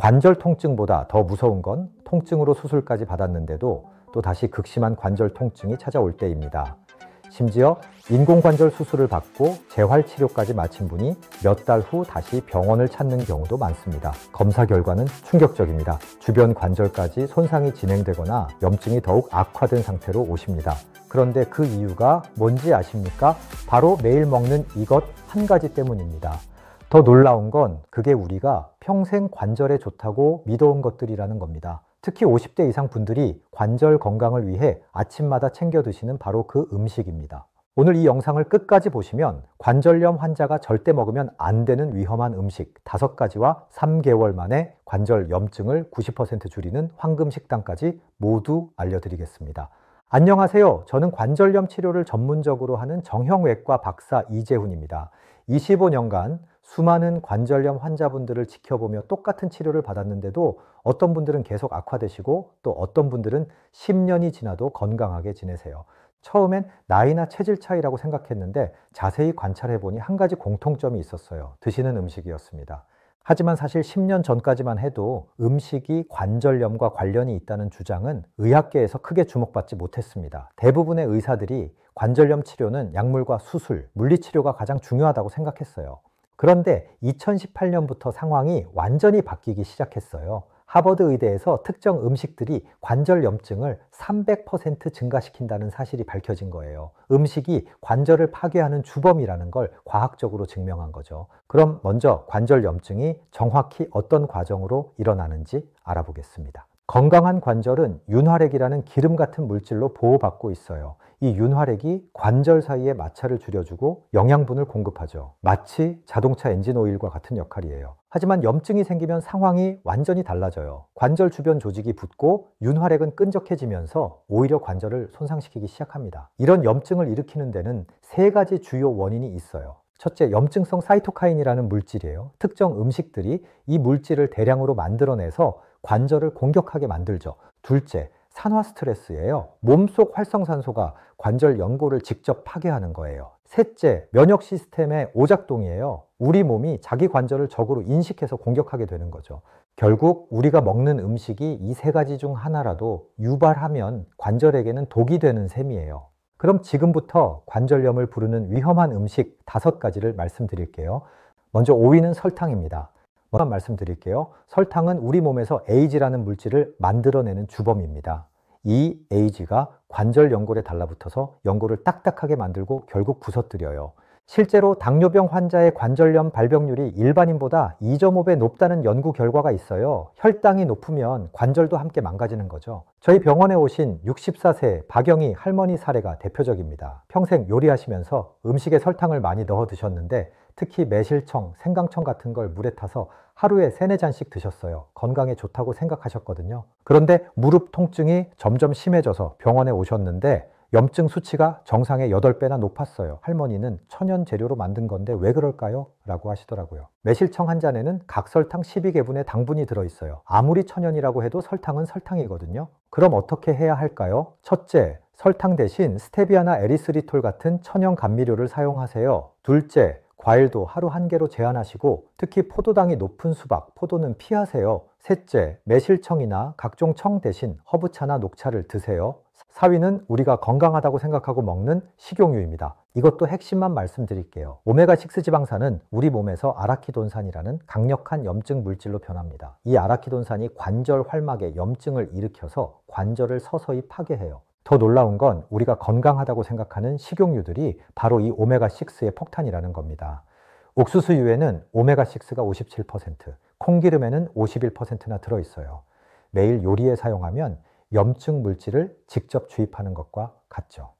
관절 통증보다 더 무서운 건 통증으로 수술까지 받았는데도 또 다시 극심한 관절 통증이 찾아올 때입니다. 심지어 인공관절 수술을 받고 재활치료까지 마친 분이 몇 달 후 다시 병원을 찾는 경우도 많습니다. 검사 결과는 충격적입니다. 주변 관절까지 손상이 진행되거나 염증이 더욱 악화된 상태로 오십니다. 그런데 그 이유가 뭔지 아십니까? 바로 매일 먹는 이것 한 가지 때문입니다. 더 놀라운 건 그게 우리가 평생 관절에 좋다고 믿어온 것들이라는 겁니다. 특히 50대 이상 분들이 관절 건강을 위해 아침마다 챙겨 드시는 바로 그 음식입니다. 오늘 이 영상을 끝까지 보시면 관절염 환자가 절대 먹으면 안 되는 위험한 음식 5가지와 3개월 만에 관절 염증을 90% 줄이는 황금 식단까지 모두 알려드리겠습니다. 안녕하세요. 저는 관절염 치료를 전문적으로 하는 정형외과 박사 이재훈입니다. 25년간 수많은 관절염 환자분들을 지켜보며 똑같은 치료를 받았는데도 어떤 분들은 계속 악화되시고 또 어떤 분들은 10년이 지나도 건강하게 지내세요. 처음엔 나이나 체질 차이라고 생각했는데 자세히 관찰해보니 한 가지 공통점이 있었어요. 드시는 음식이었습니다. 하지만 사실 10년 전까지만 해도 음식이 관절염과 관련이 있다는 주장은 의학계에서 크게 주목받지 못했습니다. 대부분의 의사들이 관절염 치료는 약물과 수술, 물리치료가 가장 중요하다고 생각했어요. 그런데 2018년부터 상황이 완전히 바뀌기 시작했어요. 하버드 의대에서 특정 음식들이 관절 염증을 300% 증가시킨다는 사실이 밝혀진 거예요. 음식이 관절을 파괴하는 주범이라는 걸 과학적으로 증명한 거죠. 그럼 먼저 관절 염증이 정확히 어떤 과정으로 일어나는지 알아보겠습니다. 건강한 관절은 윤활액이라는 기름 같은 물질로 보호받고 있어요. 이 윤활액이 관절 사이의 마찰을 줄여주고 영양분을 공급하죠. 마치 자동차 엔진 오일과 같은 역할이에요. 하지만 염증이 생기면 상황이 완전히 달라져요. 관절 주변 조직이 붓고 윤활액은 끈적해지면서 오히려 관절을 손상시키기 시작합니다. 이런 염증을 일으키는 데는 3가지 주요 원인이 있어요. 첫째, 염증성 사이토카인이라는 물질이에요. 특정 음식들이 이 물질을 대량으로 만들어내서 관절을 공격하게 만들죠. 둘째, 산화 스트레스예요. 몸속 활성산소가 관절 연골을 직접 파괴하는 거예요. 셋째, 면역 시스템의 오작동이에요. 우리 몸이 자기 관절을 적으로 인식해서 공격하게 되는 거죠. 결국 우리가 먹는 음식이 이 3가지 중 하나라도 유발하면 관절에게는 독이 되는 셈이에요. 그럼 지금부터 관절염을 부르는 위험한 음식 5가지를 말씀드릴게요. 먼저 5위는 설탕입니다. 먼저 말씀드릴게요. 설탕은 우리 몸에서 AG라는 물질을 만들어내는 주범입니다. 이 AG가 관절 연골에 달라붙어서 연골을 딱딱하게 만들고 결국 부서뜨려요. 실제로 당뇨병 환자의 관절염 발병률이 일반인보다 2.5배 높다는 연구 결과가 있어요. 혈당이 높으면 관절도 함께 망가지는 거죠. 저희 병원에 오신 64세 박영희 할머니 사례가 대표적입니다. 평생 요리하시면서 음식에 설탕을 많이 넣어 드셨는데 특히 매실청, 생강청 같은 걸 물에 타서 하루에 3-4잔씩 드셨어요. 건강에 좋다고 생각하셨거든요. 그런데 무릎 통증이 점점 심해져서 병원에 오셨는데 염증 수치가 정상의 8배나 높았어요. 할머니는 천연 재료로 만든 건데 왜 그럴까요? 라고 하시더라고요. 매실청 한 잔에는 각설탕 12개분의 당분이 들어있어요. 아무리 천연이라고 해도 설탕은 설탕이거든요. 그럼 어떻게 해야 할까요? 첫째, 설탕 대신 스테비아나 에리스리톨 같은 천연 감미료를 사용하세요. 둘째, 과일도 하루 1개로 제한하시고 특히 포도당이 높은 수박, 포도는 피하세요. 셋째, 매실청이나 각종 청 대신 허브차나 녹차를 드세요. 4위는 우리가 건강하다고 생각하고 먹는 식용유입니다. 이것도 핵심만 말씀드릴게요. 오메가6 지방산은 우리 몸에서 아라키돈산이라는 강력한 염증 물질로 변합니다. 이 아라키돈산이 관절 활막에 염증을 일으켜서 관절을 서서히 파괴해요. 더 놀라운 건 우리가 건강하다고 생각하는 식용유들이 바로 이 오메가6의 폭탄이라는 겁니다. 옥수수유에는 오메가6가 57%, 콩기름에는 51%나 들어있어요. 매일 요리에 사용하면 염증 물질을 직접 주입하는 것과 같죠.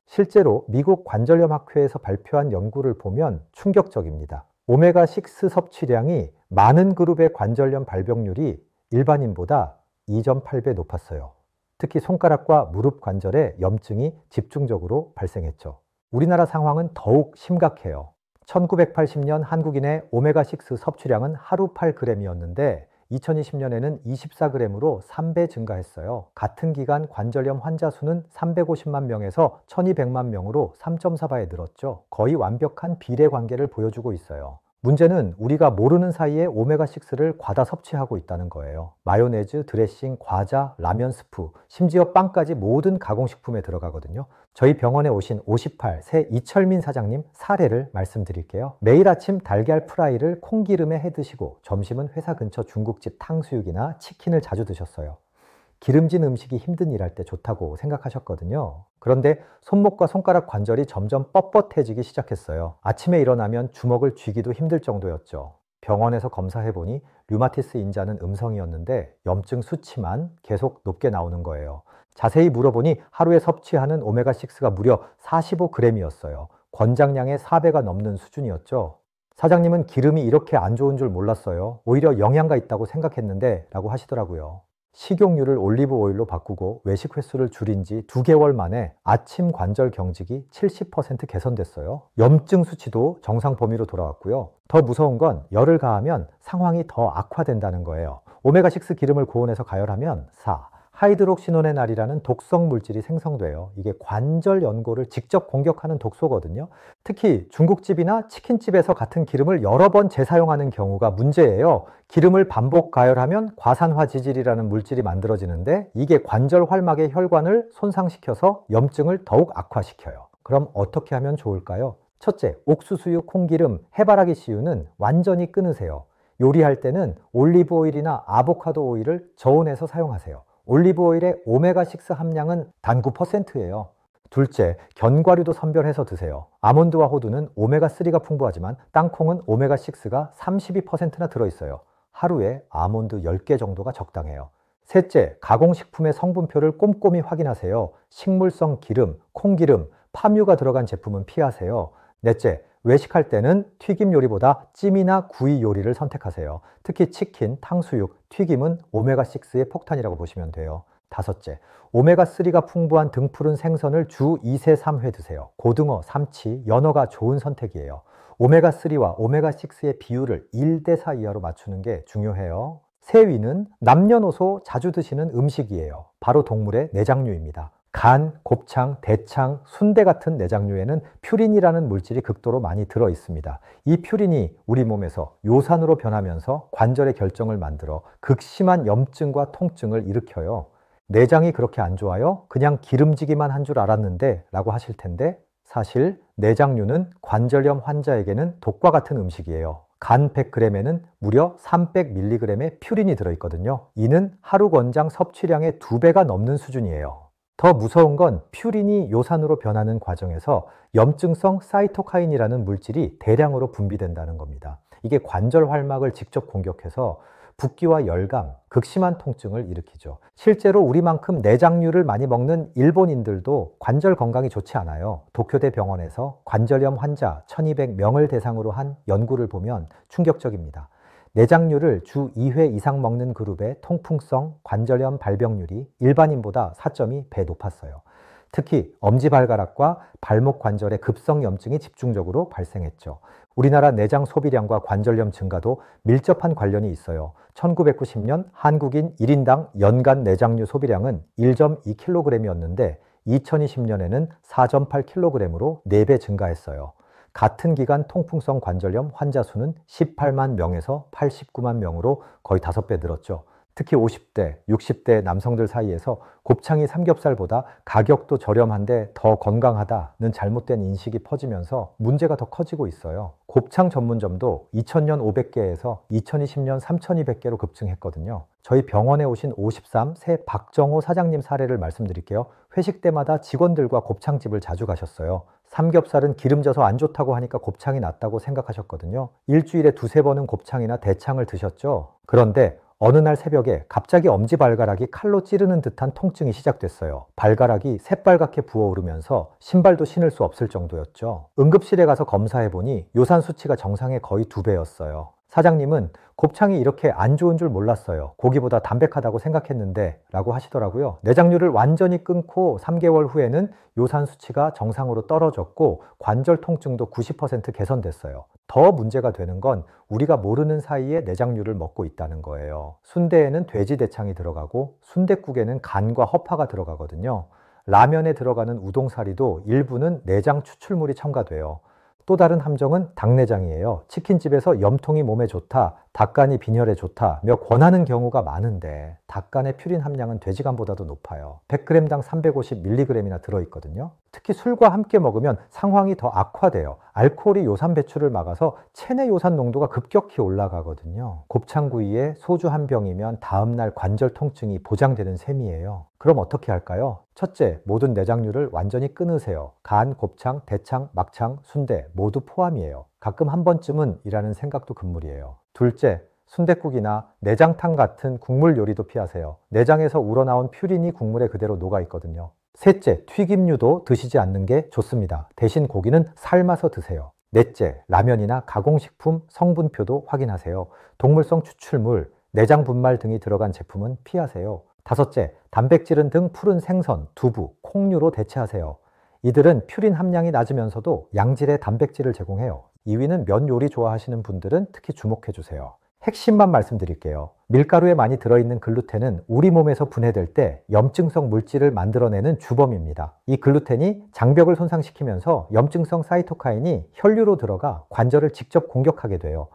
실제로 미국 관절염학회에서 발표한 연구를 보면 충격적입니다. 오메가6 섭취량이 많은 그룹의 관절염 발병률이 일반인보다 2.8배 높았어요. 특히 손가락과 무릎 관절에 염증이 집중적으로 발생했죠. 우리나라 상황은 더욱 심각해요. 1980년 한국인의 오메가6 섭취량은 하루 8g이었는데 2020년에는 24g으로 3배 증가했어요. 같은 기간 관절염 환자 수는 350만 명에서 1200만 명으로 3.4배에 늘었죠. 거의 완벽한 비례 관계를 보여주고 있어요. 문제는 우리가 모르는 사이에 오메가6를 과다 섭취하고 있다는 거예요. 마요네즈, 드레싱, 과자, 라면 스프, 심지어 빵까지 모든 가공식품에 들어가거든요. 저희 병원에 오신 58 새 이철민 사장님 사례를 말씀드릴게요. 매일 아침 달걀 프라이를 콩기름에 해 드시고 점심은 회사 근처 중국집 탕수육이나 치킨을 자주 드셨어요. 기름진 음식이 힘든 일할 때 좋다고 생각하셨거든요. 그런데 손목과 손가락 관절이 점점 뻣뻣해지기 시작했어요. 아침에 일어나면 주먹을 쥐기도 힘들 정도였죠. 병원에서 검사해보니 류마티스 인자는 음성이었는데 염증 수치만 계속 높게 나오는 거예요. 자세히 물어보니 하루에 섭취하는 오메가6가 무려 45g이었어요. 권장량의 4배가 넘는 수준이었죠. 사장님은 기름이 이렇게 안 좋은 줄 몰랐어요. 오히려 영양가 있다고 생각했는데 라고 하시더라고요. 식용유를 올리브 오일로 바꾸고 외식 횟수를 줄인 지 2개월 만에 아침 관절 경직이 70% 개선됐어요. 염증 수치도 정상 범위로 돌아왔고요. 더 무서운 건 열을 가하면 상황이 더 악화된다는 거예요. 오메가6 기름을 고온에서 가열하면 하이드록시노네날이라는 독성 물질이 생성돼요. 이게 관절 연골을 직접 공격하는 독소거든요. 특히 중국집이나 치킨집에서 같은 기름을 여러 번 재사용하는 경우가 문제예요. 기름을 반복 가열하면 과산화지질이라는 물질이 만들어지는데 이게 관절 활막의 혈관을 손상시켜서 염증을 더욱 악화시켜요. 그럼 어떻게 하면 좋을까요? 첫째, 옥수수유, 콩기름, 해바라기 씨유는 완전히 끊으세요. 요리할 때는 올리브 오일이나 아보카도 오일을 저온해서 사용하세요. 올리브 오일의 오메가6 함량은 단 9%예요. 둘째, 견과류도 선별해서 드세요. 아몬드와 호두는 오메가3가 풍부하지만 땅콩은 오메가6가 32%나 들어있어요. 하루에 아몬드 10개 정도가 적당해요. 셋째, 가공식품의 성분표를 꼼꼼히 확인하세요. 식물성 기름, 콩기름, 파뮤가 들어간 제품은 피하세요. 넷째, 외식할 때는 튀김 요리보다 찜이나 구이 요리를 선택하세요. 특히 치킨, 탕수육, 튀김은 오메가6의 폭탄이라고 보시면 돼요. 다섯째, 오메가3가 풍부한 등푸른 생선을 주 2세 3회 드세요. 고등어, 삼치, 연어가 좋은 선택이에요. 오메가3와 오메가6의 비율을 1대4 이하로 맞추는 게 중요해요. 새위는 남녀노소 자주 드시는 음식이에요. 바로 동물의 내장류입니다. 간, 곱창, 대창, 순대 같은 내장류에는 퓨린이라는 물질이 극도로 많이 들어 있습니다. 이 퓨린이 우리 몸에서 요산으로 변하면서 관절의 결정을 만들어 극심한 염증과 통증을 일으켜요. 내장이 그렇게 안 좋아요? 그냥 기름지기만 한 줄 알았는데 라고 하실 텐데 사실 내장류는 관절염 환자에게는 독과 같은 음식이에요. 간 100g에는 무려 300mg의 퓨린이 들어있거든요. 이는 하루 권장 섭취량의 2배가 넘는 수준이에요. 더 무서운 건 퓨린이 요산으로 변하는 과정에서 염증성 사이토카인이라는 물질이 대량으로 분비된다는 겁니다. 이게 관절 활막을 직접 공격해서 붓기와 열감, 극심한 통증을 일으키죠. 실제로 우리만큼 내장류를 많이 먹는 일본인들도 관절 건강이 좋지 않아요. 도쿄대 병원에서 관절염 환자 1200명을 대상으로 한 연구를 보면 충격적입니다. 내장류를 주 2회 이상 먹는 그룹의 통풍성 관절염 발병률이 일반인보다 4.2배 높았어요. 특히 엄지발가락과 발목 관절의 급성 염증이 집중적으로 발생했죠. 우리나라 내장 소비량과 관절염 증가도 밀접한 관련이 있어요. 1990년 한국인 1인당 연간 내장류 소비량은 1.2kg이었는데 2020년에는 4.8kg으로 4배 증가했어요. 같은 기간 통풍성 관절염 환자 수는 18만 명에서 89만 명으로 거의 5배 늘었죠. 특히 50대, 60대 남성들 사이에서 곱창이 삼겹살보다 가격도 저렴한데 더 건강하다는 잘못된 인식이 퍼지면서 문제가 더 커지고 있어요. 곱창 전문점도 2000년 500개에서 2020년 3200개로 급증했거든요. 저희 병원에 오신 53 새 박정호 사장님 사례를 말씀드릴게요. 회식 때마다 직원들과 곱창집을 자주 가셨어요. 삼겹살은 기름져서 안 좋다고 하니까 곱창이 낫다고 생각하셨거든요. 일주일에 2~3번은 곱창이나 대창을 드셨죠. 그런데 어느 날 새벽에 갑자기 엄지발가락이 칼로 찌르는 듯한 통증이 시작됐어요. 발가락이 새빨갛게 부어오르면서 신발도 신을 수 없을 정도였죠. 응급실에 가서 검사해보니 요산 수치가 정상의 거의 2배였어요. 사장님은 곱창이 이렇게 안 좋은 줄 몰랐어요. 고기보다 담백하다고 생각했는데 라고 하시더라고요. 내장류를 완전히 끊고 3개월 후에는 요산 수치가 정상으로 떨어졌고 관절 통증도 90% 개선됐어요. 더 문제가 되는 건 우리가 모르는 사이에 내장류를 먹고 있다는 거예요. 순대에는 돼지 대창이 들어가고 순댓국에는 간과 허파가 들어가거든요. 라면에 들어가는 우동사리도 일부는 내장 추출물이 첨가돼요. 또 다른 함정은 닭내장이에요. 치킨집에서 염통이 몸에 좋다, 닭간이 빈혈에 좋다며 권하는 경우가 많은데 닭간의 퓨린 함량은 돼지간보다도 높아요. 100g당 350mg이나 들어있거든요. 특히 술과 함께 먹으면 상황이 더 악화돼요. 알코올이 요산 배출을 막아서 체내 요산 농도가 급격히 올라가거든요. 곱창구이에 소주 한 병이면 다음날 관절 통증이 보장되는 셈이에요. 그럼 어떻게 할까요? 첫째, 모든 내장류를 완전히 끊으세요. 간, 곱창, 대창, 막창, 순대 모두 포함이에요. 가끔 한 번쯤은 이라는 생각도 금물이에요. 둘째, 순댓국이나 내장탕 같은 국물 요리도 피하세요. 내장에서 우러나온 퓨린이 국물에 그대로 녹아 있거든요. 셋째, 튀김류도 드시지 않는 게 좋습니다. 대신 고기는 삶아서 드세요. 넷째, 라면이나 가공식품 성분표도 확인하세요. 동물성 추출물, 내장 분말 등이 들어간 제품은 피하세요. 다섯째, 단백질은 등 푸른 생선, 두부, 콩류로 대체하세요. 이들은 퓨린 함량이 낮으면서도 양질의 단백질을 제공해요. 2위는 면 요리 좋아하시는 분들은 특히 주목해 주세요. 핵심만 말씀드릴게요. 밀가루에 많이 들어있는 글루텐은 우리 몸에서 분해될 때 염증성 물질을 만들어내는 주범입니다. 이 글루텐이 장벽을 손상시키면서 염증성 사이토카인이 혈류로 들어가 관절을 직접 공격하게 돼요.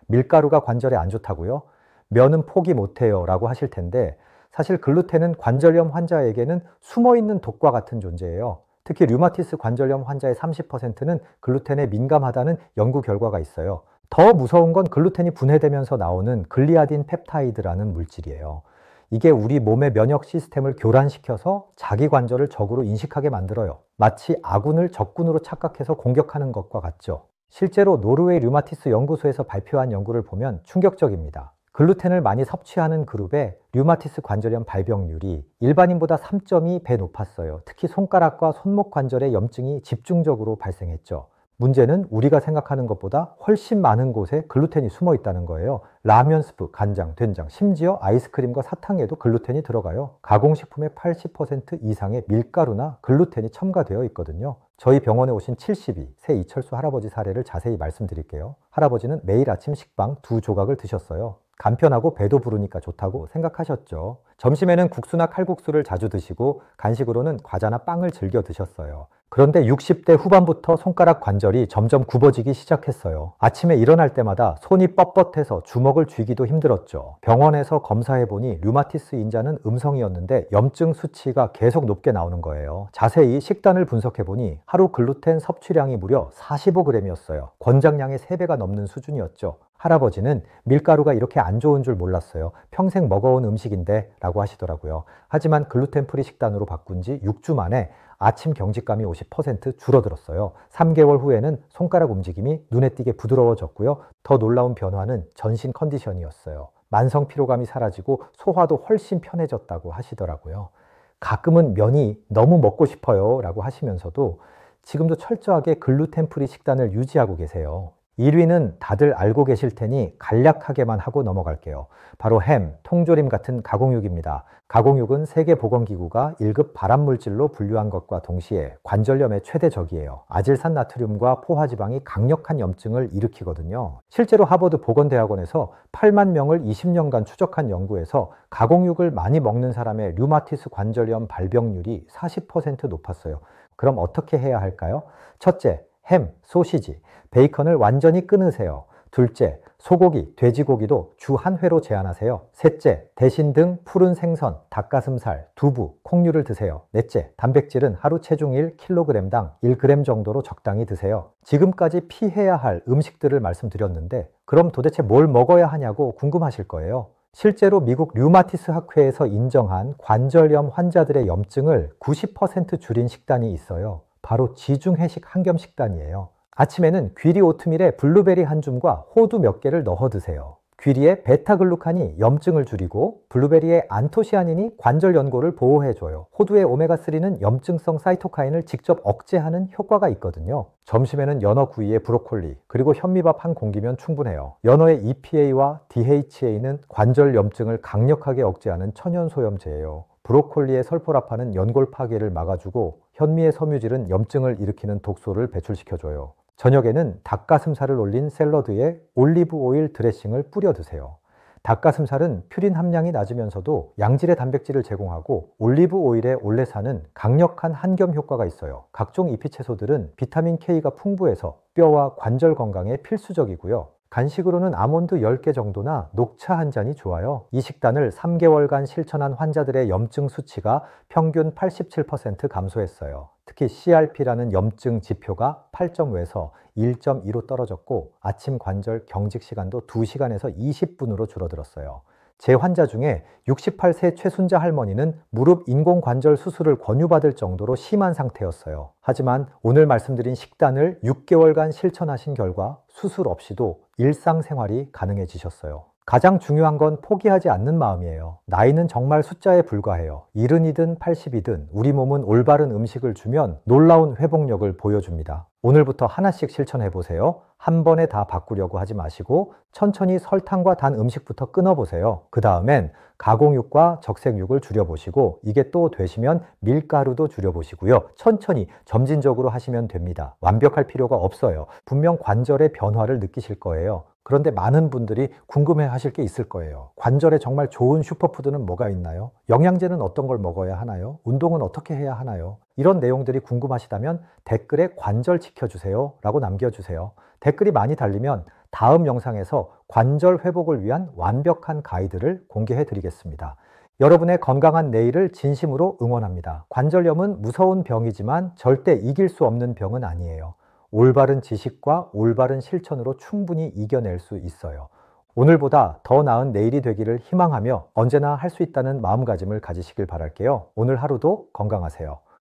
밀가루가 관절에 안 좋다고요? 면은 포기 못해요 라고 하실 텐데 사실 글루텐은 관절염 환자에게는 숨어있는 독과 같은 존재예요. 특히 류마티스 관절염 환자의 30%는 글루텐에 민감하다는 연구 결과가 있어요. 더 무서운 건 글루텐이 분해되면서 나오는 글리아딘 펩타이드라는 물질이에요. 이게 우리 몸의 면역 시스템을 교란시켜서 자기 관절을 적으로 인식하게 만들어요. 마치 아군을 적군으로 착각해서 공격하는 것과 같죠. 실제로 노르웨이 류마티스 연구소에서 발표한 연구를 보면 충격적입니다. 글루텐을 많이 섭취하는 그룹의 류마티스 관절염 발병률이 일반인보다 3.2배 높았어요. 특히 손가락과 손목 관절에 염증이 집중적으로 발생했죠. 문제는 우리가 생각하는 것보다 훨씬 많은 곳에 글루텐이 숨어 있다는 거예요. 라면 스프, 간장, 된장, 심지어 아이스크림과 사탕에도 글루텐이 들어가요. 가공식품의 80% 이상의 밀가루나 글루텐이 첨가되어 있거든요. 저희 병원에 오신 72, 새 이철수 할아버지 사례를 자세히 말씀드릴게요. 할아버지는 매일 아침 식빵 2조각을 드셨어요. 간편하고 배도 부르니까 좋다고 생각하셨죠. 점심에는 국수나 칼국수를 자주 드시고 간식으로는 과자나 빵을 즐겨 드셨어요. 그런데 60대 후반부터 손가락 관절이 점점 굽어지기 시작했어요. 아침에 일어날 때마다 손이 뻣뻣해서 주먹을 쥐기도 힘들었죠. 병원에서 검사해보니 류마티스 인자는 음성이었는데 염증 수치가 계속 높게 나오는 거예요. 자세히 식단을 분석해보니 하루 글루텐 섭취량이 무려 45g이었어요. 권장량의 3배가 넘는 수준이었죠. 할아버지는 밀가루가 이렇게 안 좋은 줄 몰랐어요. 평생 먹어온 음식인데 라고 하시더라고요. 하지만 글루텐 프리 식단으로 바꾼 지 6주 만에 아침 경직감이 50% 줄어들었어요. 3개월 후에는 손가락 움직임이 눈에 띄게 부드러워졌고요. 더 놀라운 변화는 전신 컨디션이었어요. 만성 피로감이 사라지고 소화도 훨씬 편해졌다고 하시더라고요. 가끔은 면이 너무 먹고 싶어요 라고 하시면서도 지금도 철저하게 글루텐 프리 식단을 유지하고 계세요. 1위는 다들 알고 계실 테니 간략하게만 하고 넘어갈게요. 바로 햄, 통조림 같은 가공육입니다. 가공육은 세계보건기구가 1급 발암물질로 분류한 것과 동시에 관절염의 최대 적이에요. 아질산 나트륨과 포화지방이 강력한 염증을 일으키거든요. 실제로 하버드 보건대학원에서 8만 명을 20년간 추적한 연구에서 가공육을 많이 먹는 사람의 류마티스 관절염 발병률이 40% 높았어요. 그럼 어떻게 해야 할까요? 첫째, 햄, 소시지, 베이컨을 완전히 끊으세요. 둘째, 소고기, 돼지고기도 주 한 회로 제한하세요. 셋째, 대신 등 푸른 생선, 닭가슴살, 두부, 콩류를 드세요. 넷째, 단백질은 하루 체중 1kg당 1g 정도로 적당히 드세요. 지금까지 피해야 할 음식들을 말씀드렸는데 그럼 도대체 뭘 먹어야 하냐고 궁금하실 거예요. 실제로 미국 류마티스 학회에서 인정한 관절염 환자들의 염증을 90% 줄인 식단이 있어요. 바로 지중해식 한겸 식단이에요. 아침에는 귀리 오트밀에 블루베리 한 줌과 호두 몇 개를 넣어 드세요. 귀리의 베타글루칸이 염증을 줄이고 블루베리의 안토시아닌이 관절 연골을 보호해줘요. 호두의 오메가3는 염증성 사이토카인을 직접 억제하는 효과가 있거든요. 점심에는 연어 구이에 브로콜리, 그리고 현미밥 한 공기면 충분해요. 연어의 EPA와 DHA는 관절 염증을 강력하게 억제하는 천연소염제예요. 브로콜리의 설포라판은 연골 파괴를 막아주고 현미의 섬유질은 염증을 일으키는 독소를 배출시켜줘요. 저녁에는 닭가슴살을 올린 샐러드에 올리브 오일 드레싱을 뿌려 드세요. 닭가슴살은 퓨린 함량이 낮으면서도 양질의 단백질을 제공하고 올리브 오일의 올레산은 강력한 한겸 효과가 있어요. 각종 잎이 채소들은 비타민 K가 풍부해서 뼈와 관절 건강에 필수적이고요. 간식으로는 아몬드 10개 정도나 녹차 한 잔이 좋아요. 이 식단을 3개월간 실천한 환자들의 염증 수치가 평균 87% 감소했어요. 특히 CRP라는 염증 지표가 8.5에서 1.2로 떨어졌고 아침 관절 경직 시간도 2시간에서 20분으로 줄어들었어요. 제 환자 중에 68세 최순자 할머니는 무릎 인공관절 수술을 권유받을 정도로 심한 상태였어요. 하지만 오늘 말씀드린 식단을 6개월간 실천하신 결과 수술 없이도 일상생활이 가능해지셨어요. 가장 중요한 건 포기하지 않는 마음이에요. 나이는 정말 숫자에 불과해요. 70이든 80이든 우리 몸은 올바른 음식을 주면 놀라운 회복력을 보여줍니다. 오늘부터 하나씩 실천해 보세요. 한 번에 다 바꾸려고 하지 마시고 천천히 설탕과 단 음식부터 끊어보세요. 그 다음엔 가공육과 적색육을 줄여보시고 이게 또 되시면 밀가루도 줄여보시고요. 천천히 점진적으로 하시면 됩니다. 완벽할 필요가 없어요. 분명 관절의 변화를 느끼실 거예요. 그런데 많은 분들이 궁금해 하실 게 있을 거예요. 관절에 정말 좋은 슈퍼푸드는 뭐가 있나요? 영양제는 어떤 걸 먹어야 하나요? 운동은 어떻게 해야 하나요? 이런 내용들이 궁금하시다면 댓글에 관절 지켜주세요 라고 남겨주세요. 댓글이 많이 달리면 다음 영상에서 관절 회복을 위한 완벽한 가이드를 공개해 드리겠습니다. 여러분의 건강한 내일을 진심으로 응원합니다. 관절염은 무서운 병이지만 절대 이길 수 없는 병은 아니에요. 올바른 지식과 올바른 실천으로 충분히 이겨낼 수 있어요. 오늘보다 더 나은 내일이 되기를 희망하며 언제나 할 수 있다는 마음가짐을 가지시길 바랄게요. 오늘 하루도 건강하세요.